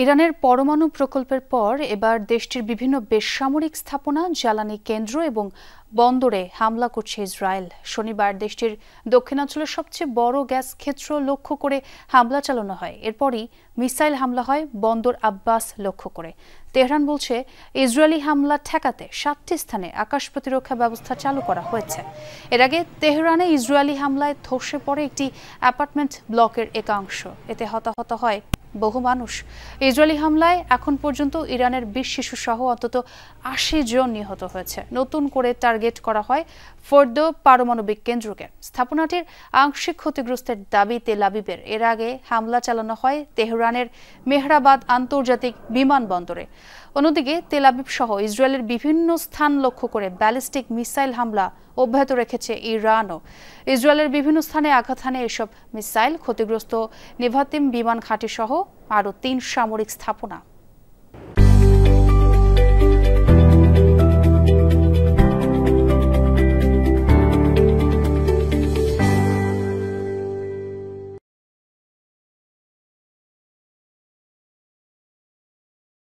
ইরানের পরমাণু প্রকল্পের পর এবার দেশটির বিভিন্ন বেসামরিক স্থাপনা, জ্বালানি কেন্দ্র এবং বন্দরে হামলা করছে ইসরায়েল। শনিবার দেশটির দক্ষিণাঞ্চলের সবচেয়ে বড় গ্যাস ক্ষেত্র লক্ষ্য করে হামলা চালানো হয়। এরপরই মিসাইল হামলা হয় বন্দর আব্বাস লক্ষ্য করে। তেহরান বলছে, ইসরায়েলি হামলা ঠেকাতে 7টি স্থানে আকাশ প্রতিরক্ষা ব্যবস্থা চালু করা হয়েছে। এর আগে তেহরানে ইসরায়েলি হামলায় ধসে পড়ে একটি অ্যাপার্টমেন্ট ব্লকের একাংশ। এতে হতাহত হয় বহু মানুষ। ইসরায়েলি হামলায় এখন পর্যন্ত ইরানের 20 শিশু সহ অন্তত 80 জন নিহত হয়েছে। নতুন করে টার্গেট করা হয় ফোর্দো পারমাণবিক কেন্দ্রকে। স্থাপনাটির আংশিক ক্ষতিগ্রস্তের দাবি তেল আবিবের। এর আগে হামলা চালানো হয় তেহরানের মেহরাবাদ আন্তর্জাতিক বিমানবন্দরে। অন্যদিকে তেল আবিব সহ ইসরায়েলের বিভিন্ন স্থান লক্ষ্য করে ব্যালিস্টিক মিসাইল হামলা অব্যাহত রেখেছে ইরানও। ইসরায়েলের বিভিন্ন স্থানে আঘাত হানে এসব মিসাইল। ক্ষতিগ্রস্ত নেভাতিম বিমান ঘাঁটি সহ আরও 3 সামরিক স্থাপনা।